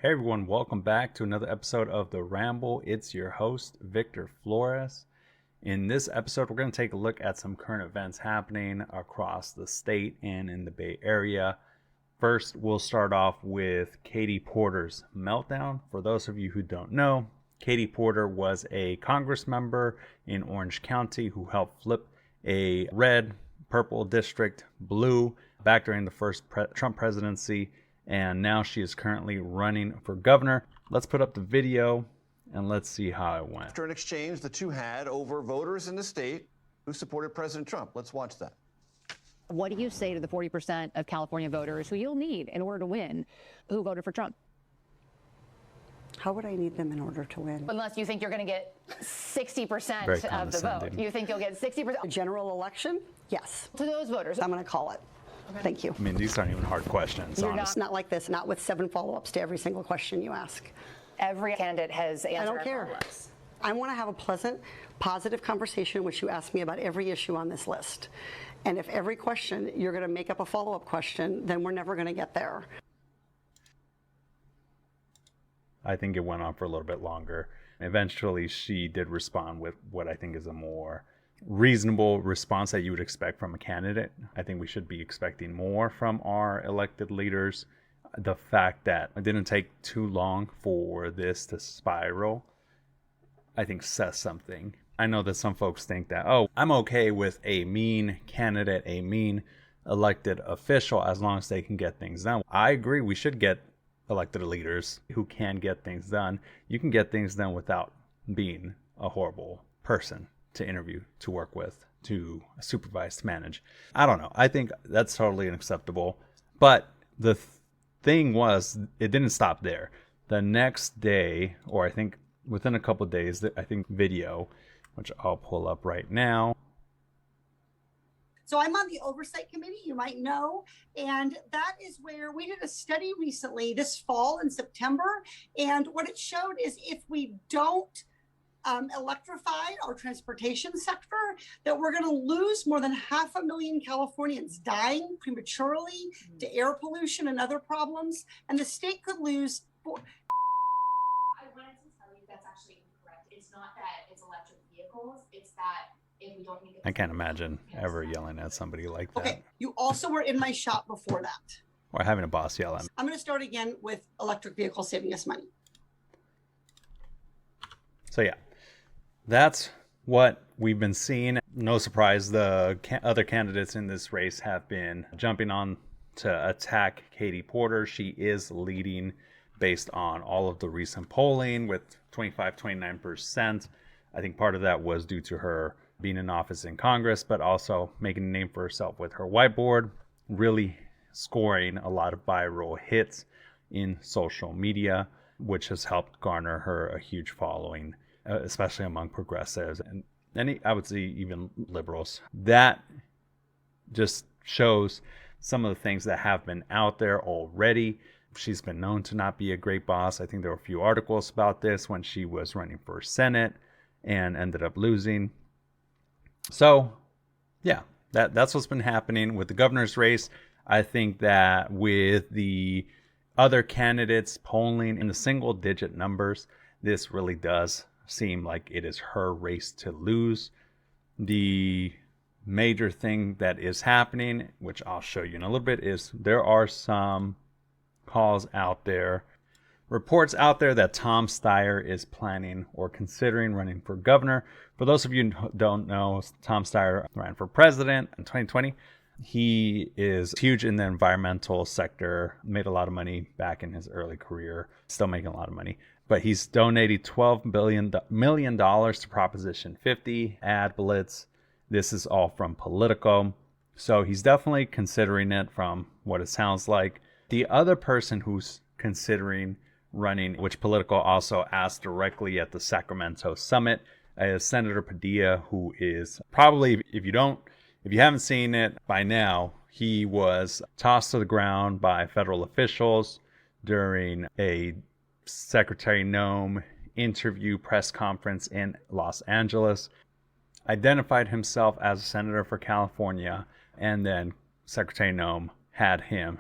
Hey everyone, welcome back to another episode of The Ramble. It's your host, Victor Flores. In this episode, we're going to take a look at some current events happening across the state and in the Bay Area. First, we'll start off with Katie Porter's meltdown. For those of you who don't know, Katie Porter was a Congress member in Orange County who helped flip a red, purple district blue back during the first Trump presidency. And now she is currently running for governor. Let's put up the video and let's see how it went. After an exchange the two had over voters in the state who supported President Trump. Let's watch that. What do you say to the 40% of California voters who you'll need in order to win who voted for Trump? How would I need them in order to win? Unless you think you're going to get 60% Very of the vote. condescending. You think you'll get 60%? A general election? Yes. To those voters. I'm going to call it. Thank you. I mean, these aren't even hard questions, You're honestly. It's not like this, not with 7 follow-ups to every single question you ask. Every candidate has answered. I don't care. I want to have a pleasant, positive conversation in which you ask me about every issue on this list. And if every question you're going to make up a follow-up question, then we're never going to get there. I think it went on for a little bit longer. Eventually, she did respond with what I think is a more reasonable response that you would expect from a candidate. I think we should be expecting more from our elected leaders. The fact that it didn't take too long for this to spiral, I think says something. I know that some folks think that, oh, I'm okay with a mean candidate, a mean elected official, as long as they can get things done. I agree, we should get elected leaders who can get things done. You can get things done without being a horrible person to interview, to work with, to supervise, to manage. I don't know. I think that's totally unacceptable. But the thing was, it didn't stop there. The next day, or I think within a couple of days, I think video, which I'll pull up right now. So I'm on the oversight committee, you might know, and that is where we did a study recently this fall in September. And what it showed is if we don't electrify our transportation sector, that we're going to lose more than 500,000 Californians dying prematurely to air pollution and other problems. And the state could lose. I wanted to tell you that's actually incorrect. It's not that it's electric vehicles, it's that if we don't need it. I can't imagine ever yelling at somebody like that. Okay, you also were in my shop before that. Or having a boss yell at me. I'm going to start again with electric vehicles saving us money. So yeah, that's what we've been seeing. No surprise, the other candidates in this race have been jumping on to attack Katie Porter. She is leading based on all of the recent polling with 25-29%. I think part of that was due to her being in office in Congress, but also making a name for herself with her whiteboard, really scoring a lot of viral hits in social media, which has helped garner her a huge following, especially among progressives and I would say even liberals. That just shows some of the things that have been out there already. She's been known to not be a great boss. I think there were a few articles about this when she was running for Senate and ended up losing. So yeah, that's what's been happening with the governor's race. I think that with the other candidates polling in the single digit numbers, this really does seem like it is her race to lose. The major thing that is happening, which I'll show you in a little bit, is there are some calls out there, reports out there that Tom Steyer is planning or considering running for governor. For those of you who don't know, Tom Steyer ran for president in 2020. He is huge in the environmental sector, made a lot of money back in his early career, still making a lot of money. But he's donated $12 million to Proposition 50, Ad Blitz. This is all from Politico. So he's definitely considering it from what it sounds like. The other person who's considering running, which Politico also asked directly at the Sacramento summit, is Senator Padilla, who is probably, if you haven't seen it by now, he was tossed to the ground by federal officials during a Secretary Noem interview press conference in Los Angeles, identified himself as a senator for California, and then Secretary Noem had him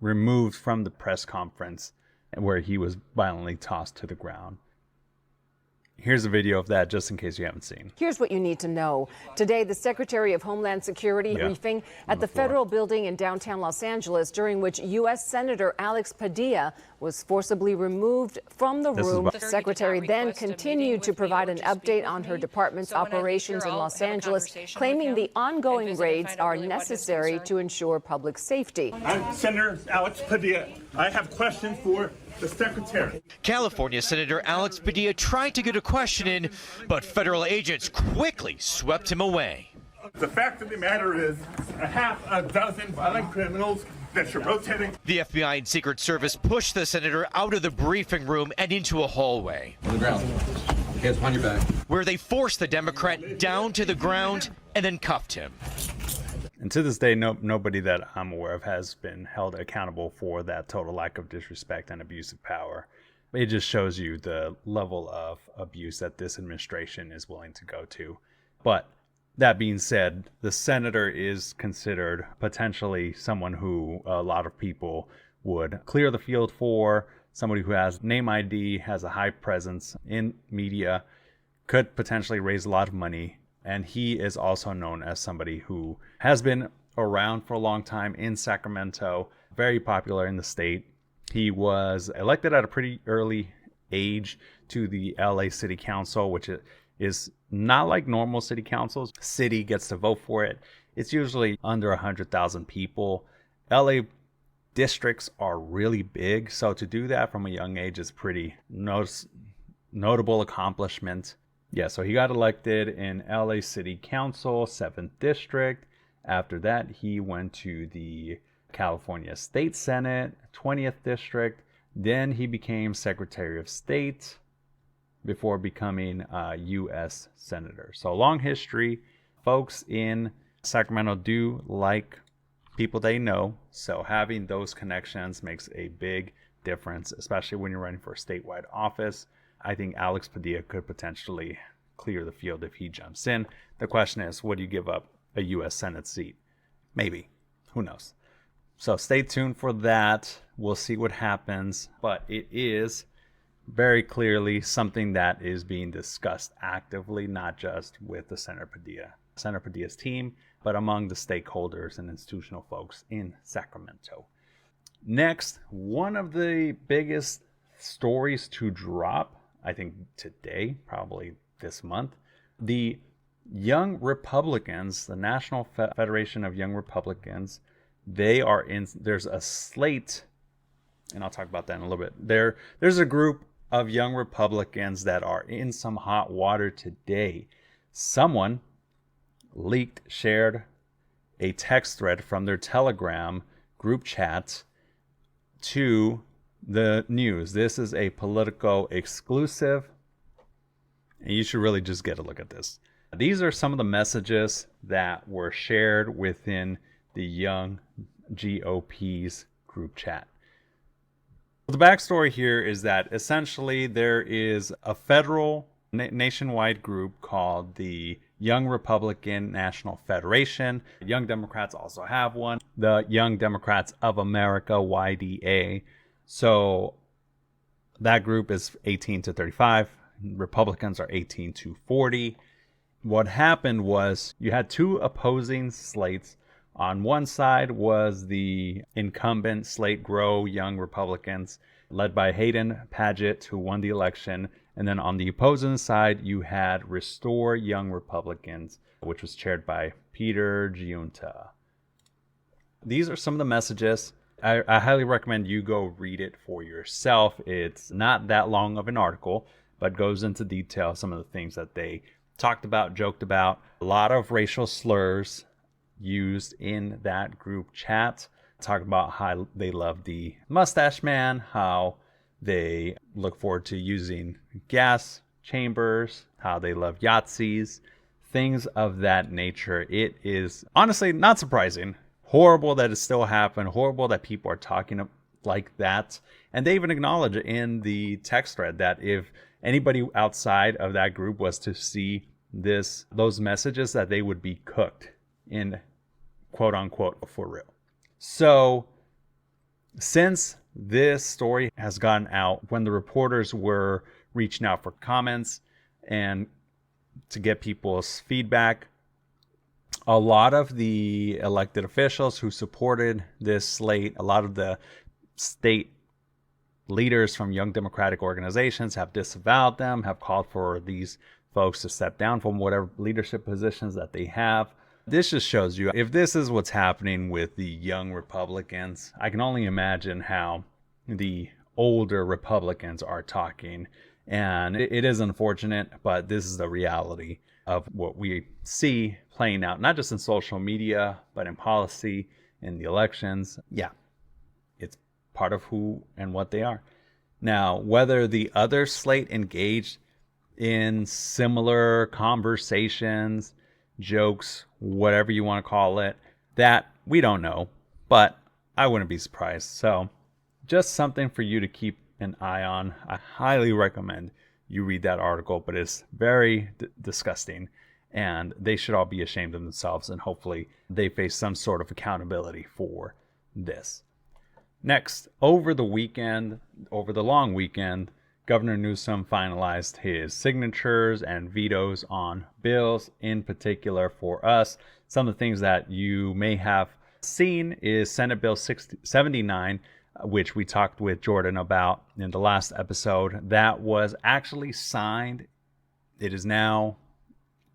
removed from the press conference where he was violently tossed to the ground. Here's a video of that just in case you haven't seen. Here's what you need to know. Today, the Secretary of Homeland Security briefing at the federal building in downtown Los Angeles, during which U.S. Senator Alex Padilla was forcibly removed from the room. The secretary then continued to provide an update on her department's operations in Los Angeles, claiming the ongoing raids are necessary to ensure public safety. I'm Senator Alex Padilla. I have questions for the secretary. California Senator Alex Padilla tried to get a question in, but federal agents quickly swept him away. The fact of the matter is, a half a dozen violent criminals that you're rotating. The FBI and Secret Service pushed the senator out of the briefing room and into a hallway. On the ground. Hands behind your back. Where they forced the Democrat down to the ground and then cuffed him. And to this day, nobody that I'm aware of has been held accountable for that total lack of disrespect and abuse of power. It just shows you the level of abuse that this administration is willing to go to. But that being said, the senator is considered potentially someone who a lot of people would clear the field for, somebody who has name ID, has a high presence in media, could potentially raise a lot of money. And he is also known as somebody who has been around for a long time in Sacramento, very popular in the state. He was elected at a pretty early age to the LA City Council, which is not like normal city councils. City gets to vote for it. It's usually under 100,000 people. LA districts are really big, so to do that from a young age is pretty notable accomplishment. Yeah, so he got elected in LA City Council, 7th District. After that, he went to the California State Senate, 20th District. Then he became Secretary of State before becoming a U.S. Senator. So long history. Folks in Sacramento do like people they know. So having those connections makes a big difference, especially when you're running for a statewide office. I think Alex Padilla could potentially clear the field if he jumps in. The question is, would you give up a U.S. Senate seat? Maybe. Who knows? So stay tuned for that. We'll see what happens. But it is very clearly something that is being discussed actively, not just with the Senator Padilla's team, but among the stakeholders and institutional folks in Sacramento. Next, one of the biggest stories to drop, I think today, probably this month, the Young Republicans, the National Federation of Young Republicans, there's a slate, and I'll talk about that in a little bit. There's a group of young Republicans that are in some hot water today. Someone shared a text thread from their Telegram group chat to the news. This is a Politico exclusive, and you should really just get a look at this. These are some of the messages that were shared within the Young GOP's group chat. The backstory here is that essentially there is a federal nationwide group called the Young Republican National Federation. Young Democrats also have one, the Young Democrats of America, YDA. So that group is 18 to 35. Republicans are 18 to 40. What happened was you had two opposing slates. On one side was the incumbent slate Grow Young Republicans, led by Hayden Paget, who won the election. And then on the opposing side, you had Restore Young Republicans, which was chaired by Peter Giunta. These are some of the messages. I highly recommend you go read it for yourself. It's not that long of an article, but goes into detail some of the things that they talked about, joked about. A lot of racial slurs used in that group chat. Talk about how they love the mustache man, how they look forward to using gas chambers, how they love Yahtzees, things of that nature. It is honestly not surprising. Horrible that it still happened. Horrible that people are talking like that. And they even acknowledge in the text thread that if anybody outside of that group was to see those messages, that they would be cooked in quote unquote for real. So since this story has gotten out when the reporters were reaching out for comments and to get people's feedback. A lot of the elected officials who supported this slate, a lot of the state leaders from young democratic organizations have disavowed them, have called for these folks to step down from whatever leadership positions that they have. This just shows you, if this is what's happening with the young Republicans, I can only imagine how the older Republicans are talking. And it is unfortunate, but this is the reality of what we see playing out, not just in social media, but in policy, in the elections. Yeah, it's part of who and what they are. Now, whether the other slate engaged in similar conversations, jokes, whatever you want to call it, that we don't know, but I wouldn't be surprised. So just something for you to keep an eye on. I highly recommend you read that article, but it's very disgusting, and they should all be ashamed of themselves, and hopefully they face some sort of accountability for this. Next, over the long weekend, Governor Newsom finalized his signatures and vetoes on bills. In particular, for us, some of the things that you may have seen is Senate Bill 79, which we talked with Jordan about in the last episode. That was actually signed. It is now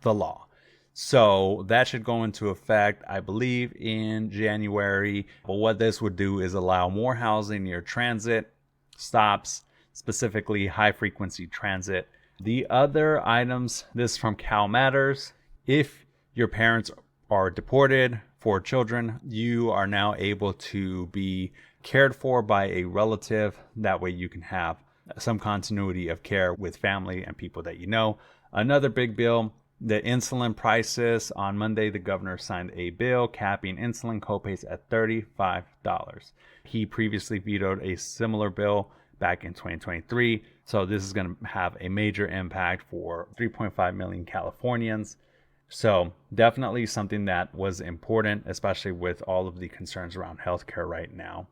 the law. So that should go into effect, I believe, in January. But what this would do is allow more housing near transit stops, specifically high-frequency transit. The other items, this from Cal Matters. If your parents are deported for children, you are now able to be cared for by a relative. That way you can have some continuity of care with family and people that you know. Another big bill, the insulin prices. On Monday, the governor signed a bill capping insulin copays at $35. He previously vetoed a similar bill back in 2023. So this is going to have a major impact for 3.5 million Californians. So definitely something that was important, especially with all of the concerns around healthcare right now.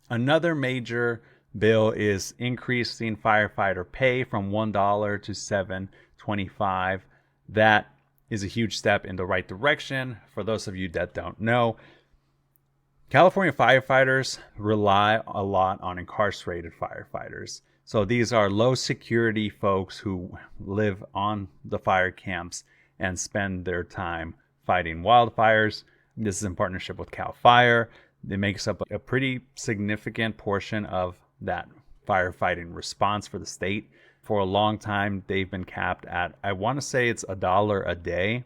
Another major bill is increasing firefighter pay from $1 to $7.25. That is a huge step in the right direction. For those of you that don't know, California firefighters rely a lot on incarcerated firefighters. So these are low security folks who live on the fire camps and spend their time fighting wildfires. This is in partnership with Cal Fire. It makes up a pretty significant portion of that firefighting response for the state. For a long time, they've been capped at, I want to say it's $1 a day.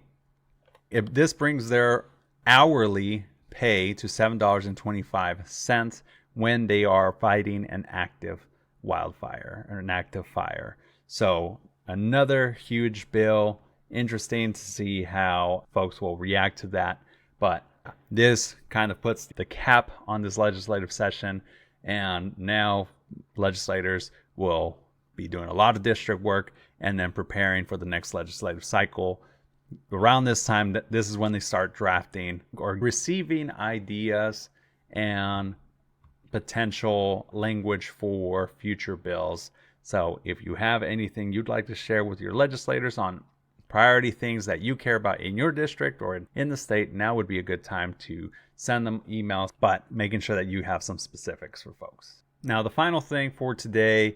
If this brings their hourly pay to $7.25 when they are fighting an active wildfire or an active fire. So another huge bill. Interesting to see how folks will react to that. But this kind of puts the cap on this legislative session, and now legislators will be doing a lot of district work and then preparing for the next legislative cycle. Around this time, this is when they start drafting or receiving ideas and potential language for future bills. So if you have anything you'd like to share with your legislators on priority things that you care about in your district or in the state, now would be a good time to send them emails, but making sure that you have some specifics for folks. Now, the final thing for today,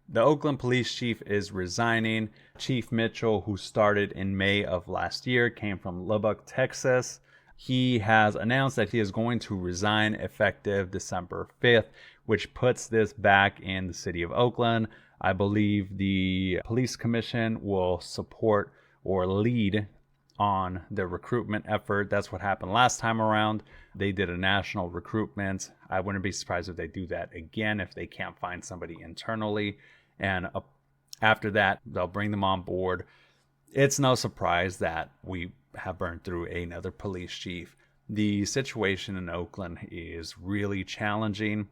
the Oakland police chief is resigning. Chief Mitchell, who started in May of last year, came from Lubbock, Texas. He has announced that he is going to resign effective December 5th, which puts this back in the city of Oakland. I believe the police commission will support or lead on the recruitment effort. That's what happened last time around. They did a national recruitment. I wouldn't be surprised if they do that again if they can't find somebody internally. And after that, they'll bring them on board. It's no surprise that we have burned through another police chief. The situation in Oakland is really challenging.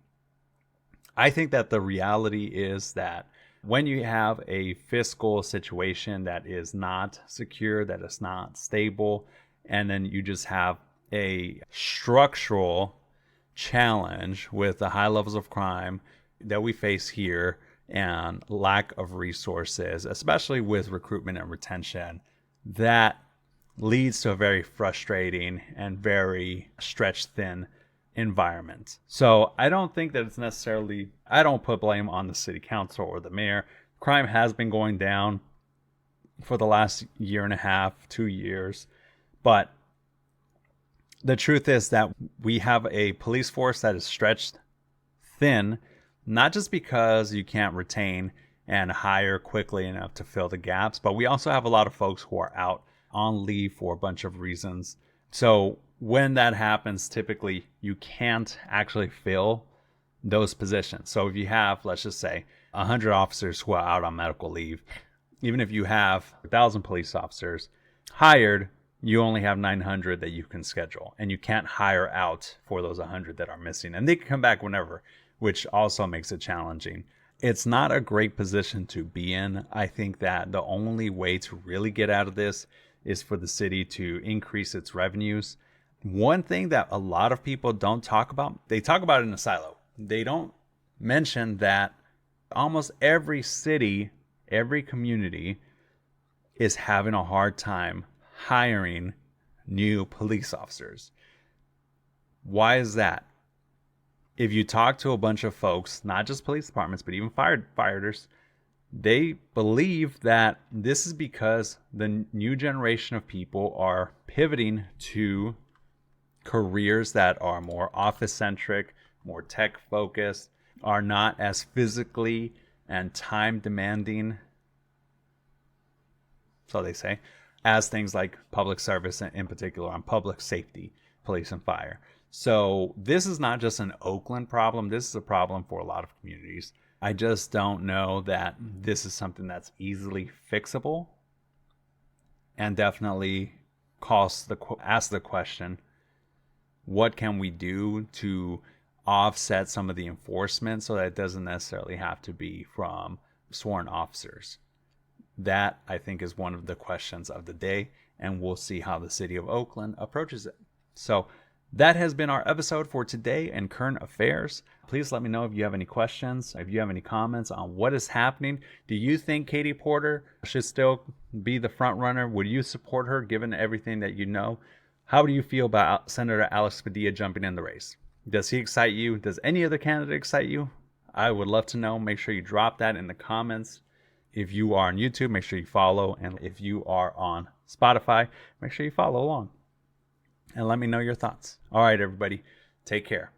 I think that the reality is that when you have a fiscal situation that is not secure, that is not stable, and then you just have a structural challenge with the high levels of crime that we face here and lack of resources, especially with recruitment and retention, that leads to a very frustrating and very stretched thin environment. So I don't think that it's necessarily, I don't put blame on the city council or the mayor. Crime has been going down for the last year and a half, 2 years. But the truth is that we have a police force that is stretched thin, not just because you can't retain and hire quickly enough to fill the gaps, but we also have a lot of folks who are out on leave for a bunch of reasons. So when that happens, typically you can't actually fill those positions. So if you have, let's just say, 100 officers who are out on medical leave, even if you have 1,000 police officers hired, you only have 900 that you can schedule, and you can't hire out for those 100 that are missing, and they can come back whenever, which also makes it challenging. It's not a great position to be in. I think that the only way to really get out of this is for the city to increase its revenues. One thing that a lot of people don't talk about, they talk about it in a silo. They don't mention that almost every city, every community is having a hard time hiring new police officers. Why is that? If you talk to a bunch of folks, not just police departments, but even firefighters, they believe that this is because the new generation of people are pivoting to careers that are more office-centric, more tech-focused, are not as physically and time-demanding, so they say, as things like public service, and in particular on public safety, police and fire. So this is not just an Oakland problem. This is a problem for a lot of communities. I just don't know that this is something that's easily fixable, and definitely ask the question, what can we do to offset some of the enforcement so that it doesn't necessarily have to be from sworn officers? That, I think, is one of the questions of the day, and we'll see how the city of Oakland approaches it. So that has been our episode for today in Current Affairs. Please let me know if you have any questions, if you have any comments on what is happening. Do you think Katie Porter should still be the front runner? Would you support her given everything that you know? How do you feel about Senator Alex Padilla jumping in the race? Does he excite you? Does any other candidate excite you? I would love to know. Make sure you drop that in the comments. If you are on YouTube, make sure you follow. And if you are on Spotify, make sure you follow along. And let me know your thoughts. All right, everybody. Take care.